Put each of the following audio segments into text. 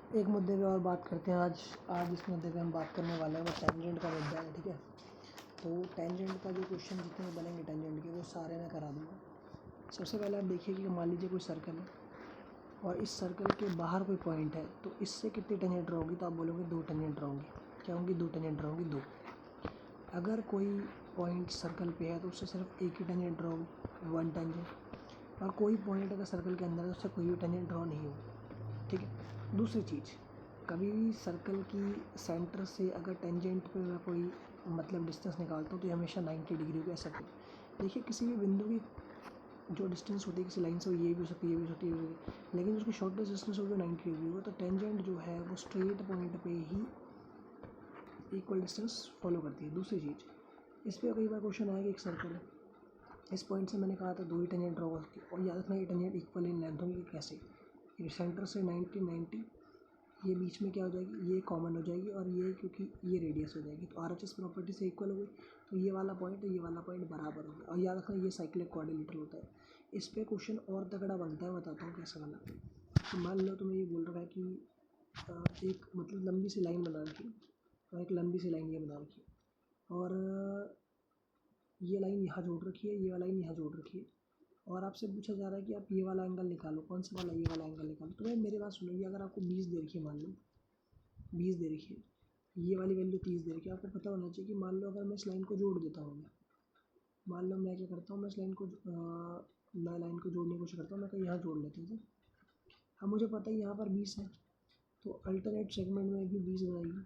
एक मुद्दे पे और बात करते हैं। आज इस मुद्दे पे हम बात करने वाले हैं, वो टेंजेंट का मुद्दा है। ठीक है, तो टेंजेंट का जो क्वेश्चन जितने बनेंगे टेंजेंट के, वो सारे मैं करा दूँगा। सबसे पहले आप देखिए कि मान लीजिए कोई सर्कल है और इस सर्कल के बाहर कोई पॉइंट है, तो इससे कितनी टेंजेंट ड्रा होगी? तो आप बोलोगे 2 टेंजेंट ड्रा होंगी। क्या होंगी? 2 टेंजेंट ड्रा होंगी, 2। अगर कोई पॉइंट सर्कल पे है तो उससे सिर्फ एक ही टेंजेंट ड्रा होगी, 1 टेंजेंट। और कोई पॉइंट अगर सर्कल के अंदर है तो उससे कोई भी टेंजेंट ड्रा नहीं होगी। ठीक है, दूसरी चीज़, कभी भी सर्कल की सेंटर से अगर टेंजेंट पे मैं कोई मतलब डिस्टेंस निकालता हूँ तो ये हमेशा 90 डिग्री होगी। ऐसा क्यों? देखिए, किसी भी बिंदु की जो डिस्टेंस होती है किसी लाइन से, वो ये भी हो सकती है, ये भी हो सकती है, लेकिन उसकी शॉर्टेस्ट डिस्टेंस होगी 90 डिग्री होगा। तो टेंजेंट जो है वो स्ट्रेट पॉइंट पे ही इक्वल डिस्टेंस फॉलो करती है। दूसरी चीज़, इस पर कई बार क्वेश्चन आया कि एक सर्कल है, इस पॉइंट से मैंने कहा था 2 ही टेंजेंट ड्रॉ करके, और याद रखना ये टेंजेंट इक्वल इन लेंथ होंगी। कैसे? ये सेंटर से 90, ये बीच में क्या हो जाएगी? ये कॉमन हो जाएगी, और ये क्योंकि ये रेडियस हो जाएगी तो RHS प्रॉपर्टी से इक्वल हो गई, तो ये वाला पॉइंट ये वाला पॉइंट बराबर हो गया। और याद रखना ये साइक्लिक क्वाड्रिलेटरल होता है। इस पे क्वेश्चन और तगड़ा बनता है, बताता हूँ कैसे वाला। तो मान लो तुम्हें ये बोल रहा है कि एक मतलब लंबी सी लाइन बना रखी, और एक लंबी सी लाइन ये बना रखी, और ये लाइन यहाँ जोड़ रखी है, ये वाला लाइन यहाँ जोड़ रखी है, और आपसे पूछा जा रहा है कि आप ये वाला एंगल निकालो। कौन सा वाला? ये वाला एंगल निकालो। तो भाई मेरी बात सुनो, ये अगर आपको 20 दे रखी है, मान लो 20 दे रखी है, ये वाली वैल्यू 30 दे रखी है, आपको पता होना चाहिए कि मान लो अगर मैं इस लाइन को जोड़ देता हूँ, मान लो मैं क्या करता हूँ, मैं इस लाइन को मैं लाइन को जोड़ने की कोशिश करता हूँ, मैं कहीं यहाँ जोड़ लेता हूँ। अब मुझे पता है यहाँ पर 20 है, तो अल्टरनेट सेगमेंट में भी 20 बनाएगी,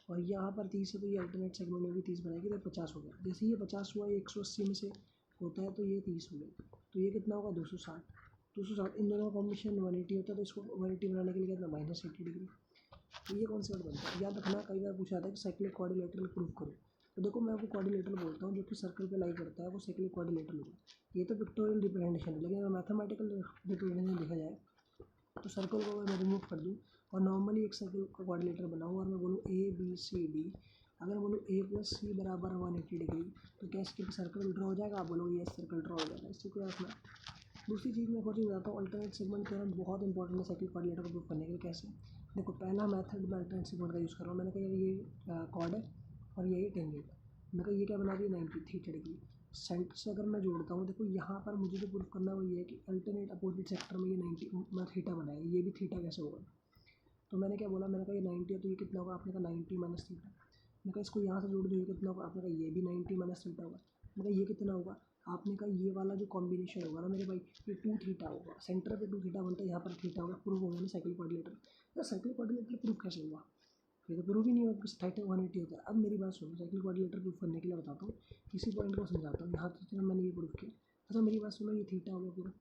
और यहाँ पर 30 है तो ये अल्टरनेट सेगमेंट में भी 30 बनाएगी, तो 50 हो गया। जैसे ये 50 हुआ, ये 180 में से होता है तो ये 30 हो गया, तो ये कितना होगा? 260। इन दोनों का कॉम्बिनेशन 180 होता है, तो इसको 180 बनाने के लिए कितना? -80 डिग्री। तो ये कॉन्सेप्ट बनता है। याद रखना, कई बार पूछा जाता है कि साइक्लिक क्वाड्रिलेटरल प्रूव करो, तो देखो मैं वो क्वाड्रिलेटरल बोलता हूँ जो कि सर्कल पे लाई करता है, वो साइक्लिक क्वाड्रिलेटरल होगा। ये तो पिक्टोरियल रिप्रेजेंटेशन है, लेकिन अगर मैथमेटिकल रिप्रेजेंटेशन देखा जाए तो सर्कल को मैं रिमूव कर दूँ और नॉर्मली एक सर्कल का क्वाड्रिलेटरल बनाऊँ, और मैं बोलूँ ABCD, अगर बोलूँ A+C बराबर 180 डिग्री, तो क्या इसके सर्कल ड्रॉ हो जाएगा? आप बोलोगे ये सर्कल ड्रॉ हो जाएगा। इससे कोई रखना। दूसरी चीज़ मैं एक और चीज़ बताता हूँ, अल्टरनेट सेगमेंट थ्योरम बहुत इंपॉर्टेंट है साइक्लिक क्वाड्रिलेटरल को प्रूव करने के लिए। कैसे? देखो, पहला मेथड मैं अल्टरनेट सेगमेंट का यूज़ कर रहा हूँ। मैंने कहा ये कॉर्ड है और ये टेंजेंट, मैं कहा ये क्या बना रही है? 90 डिग्री। सेंटर से अगर मैं जोड़ता हूँ, देखो यहाँ पर मुझे जो प्रूफ करना है वो ये है कि अल्टरनेट अपोजिट सेक्टर में ये 90 मैं थीटा बनाया, ये भी थीटा कैसे होगा? तो मैंने क्या बोला? मैंने कहा ये 90 है तो ये कितना होगा? आपने कहा 90 माइनस थीटा। मैं कहा इसको यहाँ से जोड़ दूँ, ये कितना होगा? आपने कहा ये भी 90 माइनस थीटा होगा। मैं कहा ये कितना होगा? आपने कहा ये वाला जो कॉम्बिनेशन होगा ना मेरे भाई, ये 2 थीटा होगा। सेंटर पे 2 थीटा बनता है, यहाँ पर थीटा होगा। प्रूफ हो गया ना साइक्लिक क्वाड्रिलेटरल। तो साइक्लिक क्वाड्रिलेटरल प्रूफ कैसे हुआ? ये तो प्रूफ ही नहीं हुआ कि थीटा 180 होता है। अब मेरी बात सुनो, साइक्लिक क्वाड्रिलेटरल प्रूफ करने के लिए बताता हूँ, इसी पॉइंट को समझाता हूँ। यहाँ तक चलो मैंने ये प्रूफ किया। अच्छा मेरी बात सुनो, ये थीटा हो गया पूरा,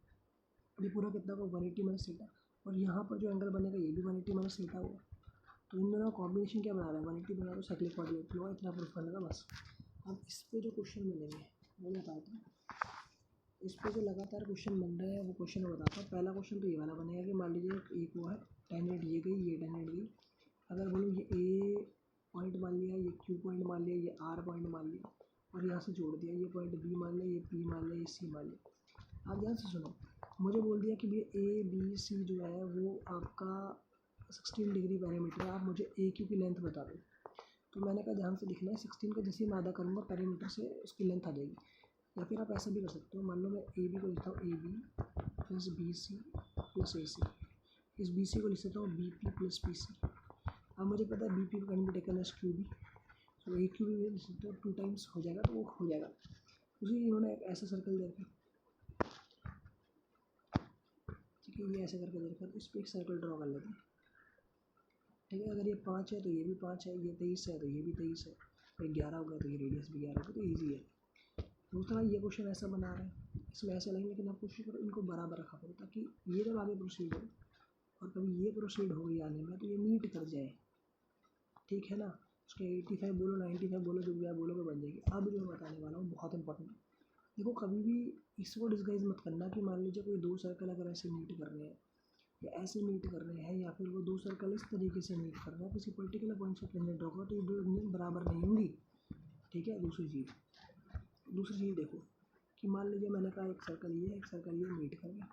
ये पूरा कितना होगा? 180 माइनस थीटा, और यहाँ पर जो एंगल बनेगा ये भी 180 माइनस थीटा होगा। तो इन दोनों का कॉम्बिनेशन क्या बना रहा है? 180 बना रहा है, साइक्लिक क्वाड्रिलेटरल होगा। इतना प्रूफ करने का बस। अब इस पे जो क्वेश्चन बनेंगे वो बताता हूँ। इस पे जो लगातार क्वेश्चन बन रहे हैं वो क्वेश्चन मैं बताता हूँ। पहला क्वेश्चन तो ये वाला बनेगा कि मान लीजिए एक वो है टेंजेंट, ये गई, ये टेंजेंट गई। अगर बोलो ये A पॉइंट मान लिया, ये Q पॉइंट मान लिया, ये R पॉइंट मान लिया, और यहाँ से जोड़ दिया, ये पॉइंट B मान लिया, ये P मान लिया, ये C मान लिया। आप ध्यान से सुनो, मुझे बोल दिया कि ये ABC जो है वो आपका 16 डिग्री पैरामीटर है, आप मुझे AQ की लेंथ बता दो। तो मैंने कहा ध्यान से लिखना है, 16 का जैसे ही मैं आधा करूँगा पैरामीटर से उसकी लेंथ आ जाएगी। या फिर आप ऐसा भी कर सकते हो, मान लो मैं AB को लिखता हूँ AB plus BC plus AC, इस BC को लिख सकता हूँ BP प्लस PC। अब मुझे पता है BP का can be taken as QB, तो AQ भी लिख सकते हो, 2 टाइम्स हो जाएगा, तो वो हो जाएगा। उसी इन्होंने एक ऐसा सर्कल दे रखा, ठीक है, ये ऐसे करके दे रखा, तो इस पर एक सर्कल ड्रॉ कर लेते हैं। ठीक है, अगर ये 5 है तो ये भी 5 है, ये 23 है तो ये भी 23 है, तो 11 हो गया तो ये रेडियस भी 11 होगा, तो ईजी है। दूसरा ये क्वेश्चन ऐसा बना रहे हैं, इसमें ऐसे लाइन, लेकिन आप कोशिश करो इनको बराबर रखा करो, ताकि ये जब आगे प्रोसीड हो और कभी ये प्रोसीड हो गई आने में तो ये मीट कर जाए। ठीक है ना? उसके 85 बोलो, 95 बोलो, जो भी आप बोलोगे बन जाएगी। अब जो मैं बताने वाला हूँ बहुत इंपॉर्टेंट है। देखो, कभी भी इसको डिस्गाइज मत करना कि मान लीजिए कोई 2 सर्कल अगर ऐसे मीट कर रहे हैं या ऐसे मीट कर रहे हैं, या फिर वो 2 सर्कल इस तरीके से मीट कर रहे हैं, किसी पर्टिकुलर पॉइंट से टेंजेंट होगा, तो ये 2 एंगल बराबर नहीं होंगी। ठीक है, दूसरी चीज़ देखो कि मान लीजिए मैंने कहा एक सर्कल ये, एक सर्कल ये मीट कर गया।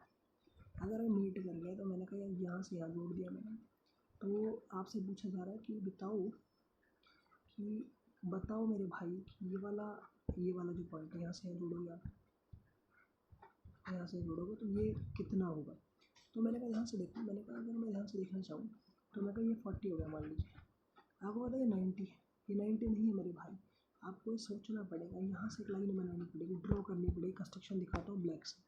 अगर मीट कर गया तो मैंने कहा यार यहाँ से यहाँ जोड़ दिया मैंने, तो आपसे पूछा जा रहा है कि बताओ मेरे भाई कि ये वाला जो पॉइंट है यहाँ से जोड़ोगे आप, यहाँ से जोड़ोगे तो ये कितना होगा। तो मैंने कहा ध्यान से देखो, मैंने कहा अगर मैं ध्यान से देखना चाहूँ तो मैं कहा ये 40 हो गया मान लीजिए, आपको पता है 90 है, ये 90 नहीं है मेरे भाई। आपको ये सोचना पड़ेगा, यहाँ से एक लाइन बनानी पड़ेगी, ड्रॉ करनी पड़ेगी। कंस्ट्रक्शन दिखाता हूँ ब्लैक से,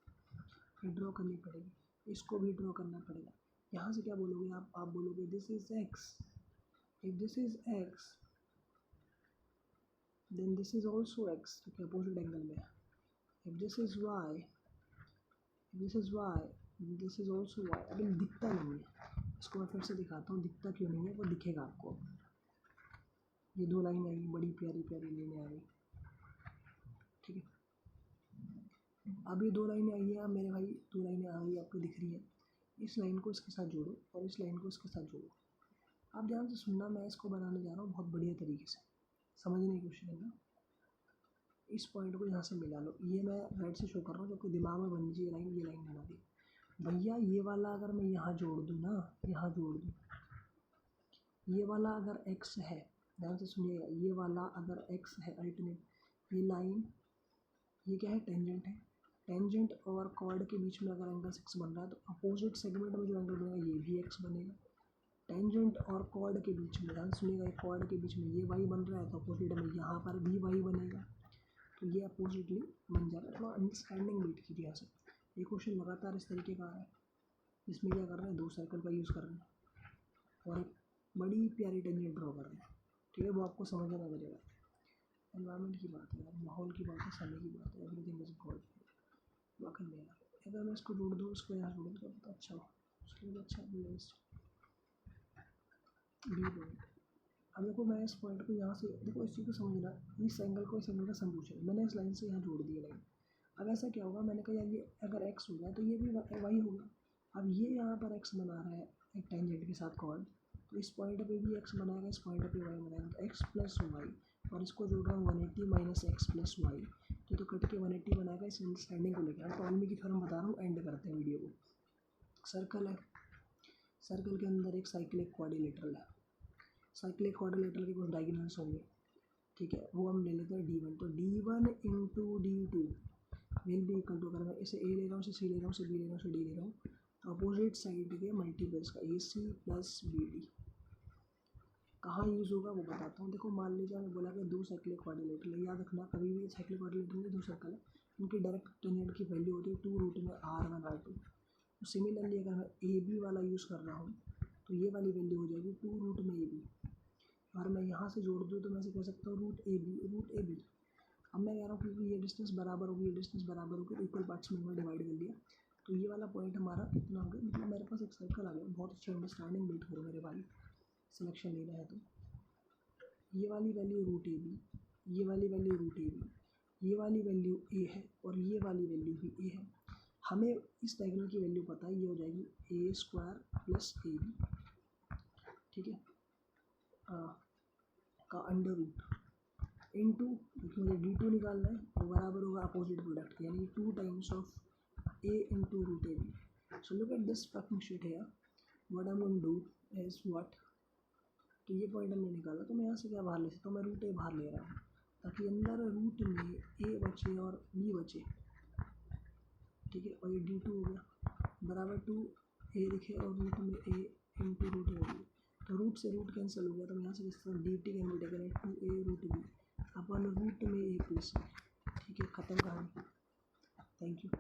ये ड्रॉ करनी पड़ेगी, इसको भी ड्रॉ करना पड़ेगा। यहाँ से क्या बोलोगे आप बोलोगे this is x, if this is x then this is also x, क्योंकि अपोजिट एंगल में है। If this is y, this is y, this is also y. अभी दिखता नहीं है, इसको मैं फिर से दिखाता हूँ, दिखता क्यों नहीं है वो दिखेगा आपको। ये दो लाइन आई, बड़ी प्यारी प्यारी लाइनें आ गई, ठीक है। अब ये दो लाइनें आई हैं मेरे भाई, दो लाइनें आ गई आपको दिख रही है। इस लाइन को इसके साथ जोड़ो और इस लाइन को इसके साथ जोड़ो। आप ध्यान से सुनना, मैं इसको बनाने जा रहा हूँ बहुत बढ़िया तरीके से, समझने की कोशिश करना। इस पॉइंट को यहाँ से मिला लो, ये मैं राइट से शो कर रहा हूँ, क्योंकि दिमाग में बननी चाहिए लाइन, ये लाइन बना दी भैया। ये वाला अगर मैं यहाँ जोड़ दूँ ना, यहाँ जोड़ दूँ, ये वाला अगर x है, ध्यान से सुनिएगा, ये वाला अगर x है अल्टरनेट, ये लाइन, ये क्या है, टेंजेंट है। टेंजेंट और कॉर्ड के बीच में अगर एंगल 6 बन रहा है तो अपोजिट सेगमेंट में जो एंगल बनेगा ये भी x बनेगा। टेंजेंट और कॉर्ड के बीच में, ध्यान सुनिएगा, कॉर्ड के बीच में ये y बन रहा है तो अपोजिट में यहाँ पर भी y बनेगा, तो ये अपोजिटली बन जाएगा। थोड़ा अंडरस्टैंडिंग बिल्ड कीजिए यहाँ से। ये क्वेश्चन लगातार इस तरीके का आ रहा है, इसमें क्या कर रहे हैं, दो सर्कल का यूज़ कर रहे हैं और एक बड़ी प्यारी टेंजेंट ड्रॉ कर रहे हैं, ठीक है। वो आपको समझना पड़ेगा। एनवायरनमेंट की बात है, माहौल की बात है, समय की बात है, एवरीथिंग इज गॉड वाकई में यार। अगर मैं इसको जोड़ दूँ, इसको यहाँ जोड़ दूँ तो अच्छा हो, उसके लिए अच्छा बी पॉइंट। अब देखो मैं इस पॉइंट को यहाँ से, देखो इस चीज़ को समझना, इस एंगल को, इस एंगल का सम पूछा, मैंने इस लाइन से यहाँ जोड़ दिया लाइन। अब ऐसा क्या होगा, मैंने कहा यार ये अगर एक्स हो गया तो ये भी वाई होगा। अब ये यहाँ पर एक्स बना रहा है एक टेंजेंट के साथ कॉर्ड, तो इस पॉइंट पे भी एक्स बनाएगा, इस पॉइंट पे वाई बनाएगा, तो एक्स प्लस वाई, और इसको जोड़ रहा हूँ 180 माइनस एक्स प्लस वाई, तो कट के 180 बनाएगा। इस अंडरस्टैंडिंग को लेकर टॉलमी की थ्योरम बता रहा हूँ, एंड करते हैं वीडियो को। सर्कल है, सर्कल के अंदर एक साइक्लिक क्वाड्रिलेटरल है, साइक्लिक क्वाड्रिलेटरल के कुछ डायगोनल्स होंगे, ठीक है, वो हम ले लेते हैं D1। तो D1 into D2 will be equal to, अगर मैं इसे A ले रहा हूँ, इसे C ले रहा हूँ, इसे B ले रहा हूँ, इसे D ले रहा हूँ, तो अपोजिट साइड के मल्टीपल्स का AC प्लस BD कहाँ यूज़ होगा वो बताता हूँ। देखो मान लीजिए मैं बोला कि दो साइक्लिक क्वाड्रिलेटरल है, याद रखना कभी भी साइक्लिक क्वाड्रिलेटरल में दो सर्कल है, उनकी डायरेक्ट टेंजेंट की वैल्यू होती है 2 रूट में R1 R2। तो सिमिलरली अगर मैं AB वाला यूज़ कर रहा हूँ तो ये वाली वैल्यू हो जाएगी 2 रूट में AB, और मैं यहाँ से जोड़ दूँ तो मैं से कह सकता हूँ रूट ए बी। अब मैं कह रहा हूँ क्योंकि ये डिस्टेंस बराबर होगी, ये डिस्टेंस बराबर होगी, तो इक्वल पार्ट्स में डिवाइड कर दिया, तो ये वाला पॉइंट हमारा कितना हो गया, मतलब मेरे पास एक सर्कल आ गया। बहुत अच्छी अंडरस्टैंडिंग बिल्ड करो मेरे भाई, सिलेक्शन लेना है तो ये वाली वैल्यू रूट ए बी, ये वाली वैल्यू रूट ए बी, ये वाली वैल्यू ए है और ये वाली वैल्यू भी ए है। हमें इस डायगोनल की वैल्यू पता है, ये हो जाएगी ए स्क्वायर प्लस ए बी, ठीक है, का अंडर रूट इंटू, क्योंकि मुझे D2 निकालना है, वो बराबर होगा अपोजिट प्रोडक्ट के, यानी 2 times of A into root A B. So look at this fucking shit here, what I am going to do is what, तो ये पॉइंट हमने निकाला, तो मैं यहाँ से क्या बाहर ले सकता हूँ, मैं रूट ए बाहर ले रहा हूँ ताकि अंदर रूट में ए बचे और बी बचे, ठीक है। और ये D2 हो गया बराबर 2 ए लिखे और रूट में ए इंटू रूट में बी, तो रूट से रूट कैंसिल हो गया, तो मैं यहाँ से लिख सकता हूँ dt can be taken at 2a root B upon root में ए प्लस बी, ठीक है, ख़त्म कहानी। Thank you.